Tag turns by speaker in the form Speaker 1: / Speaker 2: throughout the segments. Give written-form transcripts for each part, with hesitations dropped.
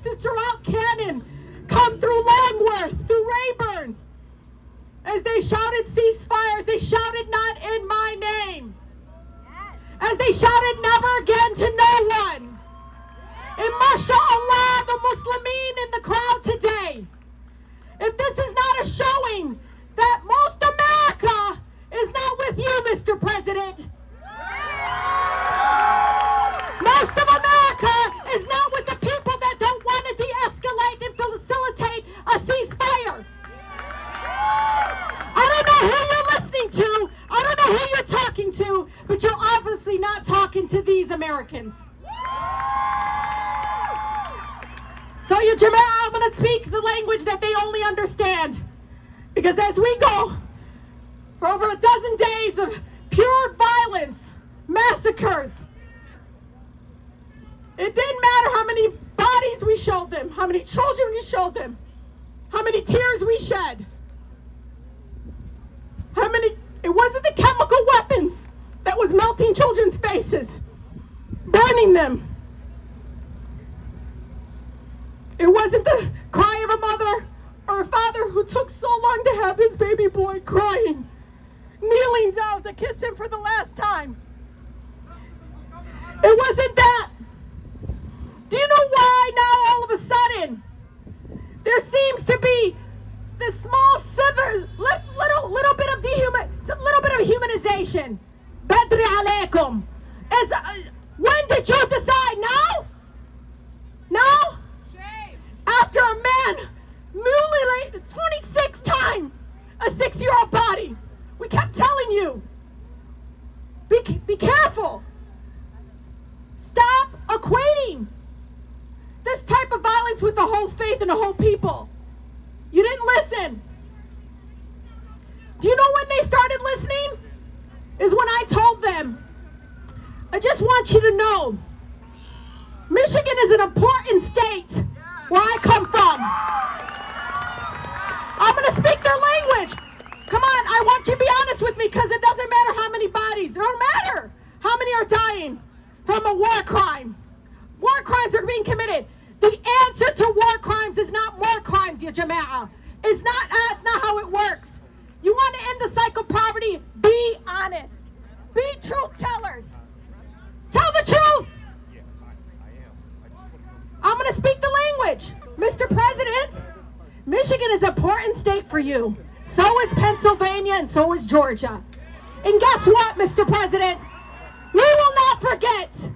Speaker 1: voices throughout Cannon come through Longworth, through Rayburn. As they shouted ceasefire, as they shouted not in my name. As they shouted never again to no one. And mashallah, the Muslimin in the crowd today. If this is not a showing that most America is not with you, Mr. President. Most of America is not with the people that don't want to de-escalate and facilitate a ceasefire. I don't know who you're listening to. I don't know who you're talking to, but you're obviously not talking to these Americans. So you Jama'ah, I'm going to speak the language that they only understand. Because as we go for over a dozen days of pure violence, massacres, it didn't matter how many bodies we showed them, how many children we showed them, how many tears we shed. It wasn't the chemical weapons that was melting children's faces, burning them. It wasn't the cry of a mother or a father who took so long to have his baby boy crying, kneeling down to kiss him for the last time. It wasn't that. Do you know why now all of a sudden there seems to be this small slither, little bit of humanization? Badri alaikum. When did you decide? Now? Now? After a man mutilated 26 times a 6-year-old body, we kept telling you, be careful. Stop equating this type of violence with the whole faith and the whole people. You didn't listen. Do you know when they started listening? Is when I told them, I just want you to know, Michigan is an important state where I come from. I'm going to speak their language. Come on, I want you to be honest with me, because it doesn't matter how many bodies. It don't matter how many are dying from a war crime. War crimes are being committed. The answer to war crimes is not more crimes, ya Jama'ah. It's not how it works. You want to end the cycle of poverty? Be honest. Be truth tellers. Tell the truth. I'm going to speak the language. Mr. President, Michigan is an important state for you. So is Pennsylvania and so is Georgia. And guess what, Mr. President? We will not forget.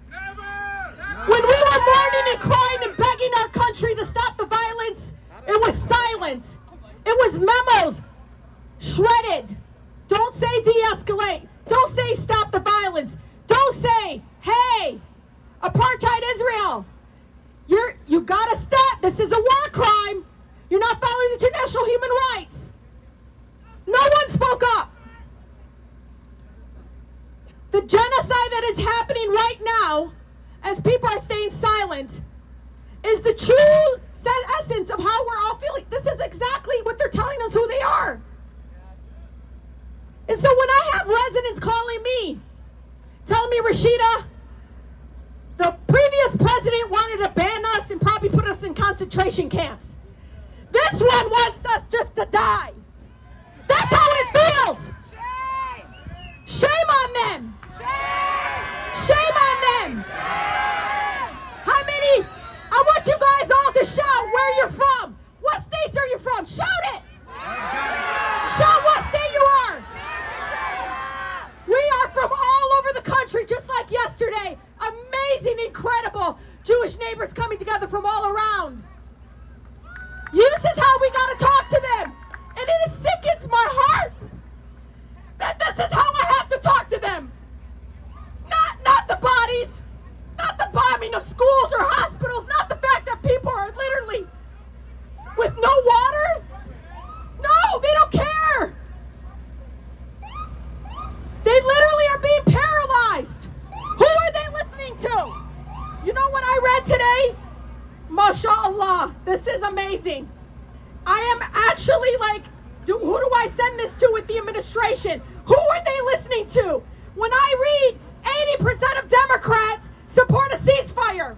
Speaker 1: When we were mourning and crying and begging our country to stop the violence, it was silence. It was memos shredded. Don't say de-escalate. Don't say stop the violence. Don't say, hey, apartheid Israel, you gotta stop. This is a war crime. You're not following international human rights. No one spoke up. The genocide that is happening right now, as people are staying silent, is the true essence of how we're all feeling. This is exactly what they're telling us who they are. And so when I have residents calling me, telling me, Rashida, the previous president wanted to ban us and probably put us in concentration camps. This one wants us just to die. That's how it feels. Shame on them. Shame on them. How many? I want you guys all to shout where you're from. What states are you from? Shout it. Shout what state you are. We are from all over the country, just like yesterday. Amazing, incredible Jewish neighbors coming together from all around. This is how we got to talk to them. And it sickens my heart that this is how I have to talk to them. Not the bodies, not the bombing of schools or hospitals, not the fact that people are literally with no water. No, they don't care. They literally are being paralyzed. Who are they listening to? You know what I read today? MashaAllah, this is amazing. I am actually like, who do I send this to with the administration? Who are they listening to? When I read 80% of Democrats support a ceasefire.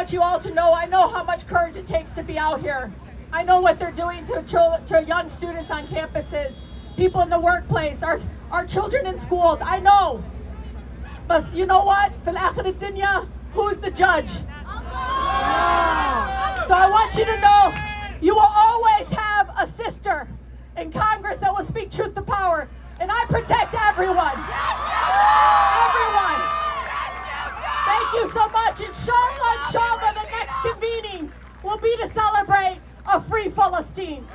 Speaker 1: want you all to know, I know how much courage it takes to be out here. I know what they're doing to young students on campuses, people in the workplace, our children in schools. I know. But you know what? في الآخر الدنيا, who's the judge? So I want you to know, you will always have a sister in Congress that will speak truth to power. And I protect everyone. Everyone. Thank you so much. Inshallah, the next convening will be to celebrate a free Palestine.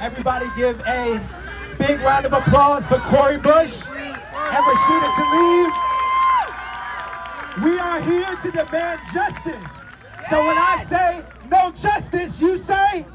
Speaker 2: Everybody give a big round of applause for Cori Bush and Rashida Tlaib. We are here to demand justice. So when I say no justice, you say?